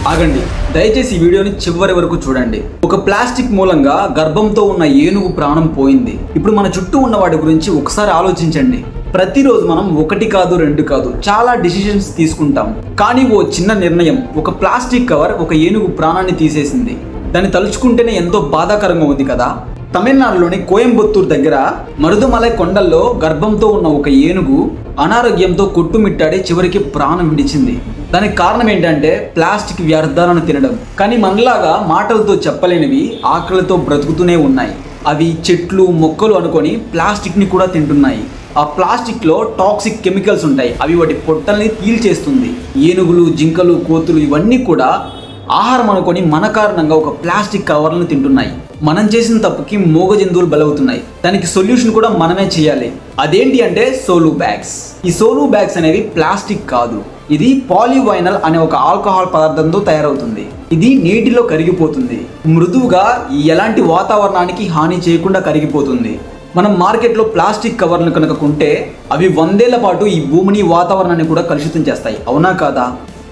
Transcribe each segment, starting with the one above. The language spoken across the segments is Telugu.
ఆగండి, దయచేసి ఈ వీడియోని చివరి వరకు చూడండి. ఒక ప్లాస్టిక్ మూలంగా గర్భంతో ఉన్న ఏనుగు ప్రాణం పోయింది. ఇప్పుడు మన చుట్టూ ఉన్న వాటి గురించి ఒకసారి ఆలోచించండి. ప్రతిరోజు మనం ఒకటి కాదు, రెండు కాదు, చాలా డిసిషన్స్ తీసుకుంటాం. కానీ ఓ చిన్న నిర్ణయం, ఒక ప్లాస్టిక్ కవర్ ఒక ఏనుగు ప్రాణాన్ని తీసేసింది. దాన్ని తలుచుకుంటేనే ఎంతో బాధాకరంగా ఉంది కదా. తమిళనాడులోని కోయంబత్తూర్ దగ్గర మరుదుమలై కొండల్లో గర్భంతో ఉన్న ఒక ఏనుగు అనారోగ్యంతో కొట్టుమిట్టాడి చివరికి ప్రాణం విడిచింది. దానికి కారణం ఏంటంటే ప్లాస్టిక్ వ్యర్థాలను తినడం. కానీ మనలాగా మాటలతో చెప్పలేనివి ఆకలితో బ్రతుకుతూనే ఉన్నాయి. అవి చెట్లు మొక్కలు అనుకొని ప్లాస్టిక్ని కూడా తింటున్నాయి. ఆ ప్లాస్టిక్లో టాక్సిక్ కెమికల్స్ ఉంటాయి. అవి వాటి పొట్టల్ని పీల్చేస్తుంది. ఏనుగులు, జింకలు, కోతులు ఇవన్నీ కూడా ఆహారం అనుకొని మన కారణంగా ఒక ప్లాస్టిక్ కవర్లను తింటున్నాయి. మనం చేసిన తప్పుకి మూగ జంతువులు బలవుతున్నాయి. దానికి సొల్యూషన్ కూడా మనమే చేయాలి. అదేంటి అంటే సోలు బ్యాగ్స్. ఈ సోలు బ్యాగ్స్ అనేవి ప్లాస్టిక్ కాదు. ఇది పాలివైనల్ అనే ఒక ఆల్కహాల్ పదార్థంతో తయారవుతుంది. ఇది నీటిలో కరిగిపోతుంది. మృదువుగా ఎలాంటి వాతావరణానికి హాని చేయకుండా కరిగిపోతుంది. మనం మార్కెట్లో ప్లాస్టిక్ కవర్లు కనుక కొంటే అవి 100 ఏళ్ల పాటు ఈ భూమిని, వాతావరణాన్ని కూడా కలుషితం చేస్తాయి. అవునా కాదా?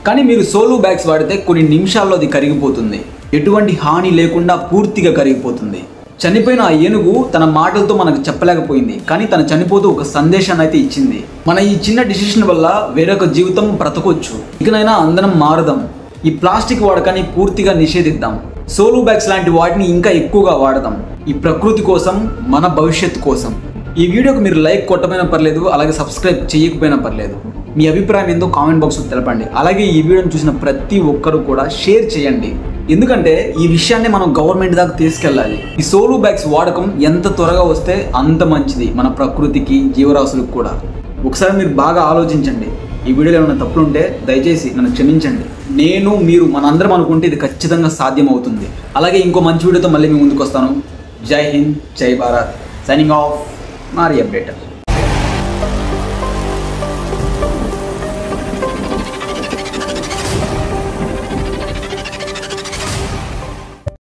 కానీ మీరు సోలు బ్యాగ్స్ వాడితే కొన్ని నిమిషాల్లో అది కరిగిపోతుంది. ఎటువంటి హాని లేకుండా పూర్తిగా కరిగిపోతుంది. చనిపోయిన ఆ ఏనుగు తన మాటలతో మనకు చెప్పలేకపోయింది, కానీ తను చనిపోతూ ఒక సందేశాన్ని అయితే ఇచ్చింది. మన ఈ చిన్న డిసిషన్ వల్ల వేరొక జీవితం బ్రతకొచ్చు. ఇకనైనా అందరం మారదాం. ఈ ప్లాస్టిక్ వాడకాన్ని పూర్తిగా నిషేధిద్దాం. సోలు బ్యాగ్స్ లాంటి వాటిని ఇంకా ఎక్కువగా వాడదాం. ఈ ప్రకృతి కోసం, మన భవిష్యత్తు కోసం. ఈ వీడియోకి మీరు లైక్ కొట్టమైనా పర్లేదు, అలాగే సబ్స్క్రైబ్ చేయకపోయినా పర్లేదు. మీ అభిప్రాయం ఏందో కామెంట్ బాక్స్లో తెలపండి. అలాగే ఈ వీడియోని చూసిన ప్రతి ఒక్కరు కూడా షేర్ చేయండి. ఎందుకంటే ఈ విషయాన్ని మనం గవర్నమెంట్ దాకా తీసుకెళ్ళాలి. ఈ సోలు బ్యాగ్స్ వాడకం ఎంత త్వరగా వస్తే అంత మంచిది మన ప్రకృతికి, జీవరాశులకు కూడా. ఒకసారి మీరు బాగా ఆలోచించండి. ఈ వీడియోలో ఏమైనా తప్పులు ఉంటే దయచేసి నన్ను క్షమించండి. నేను, మీరు, మనందరం అనుకుంటే ఇది ఖచ్చితంగా సాధ్యం అవుతుంది. అలాగే ఇంకో మంచి వీడియోతో మళ్ళీ మీ ముందుకు వస్తాను. జై హింద్, జై భారత్. Signing off, Mari అప్డేటర్.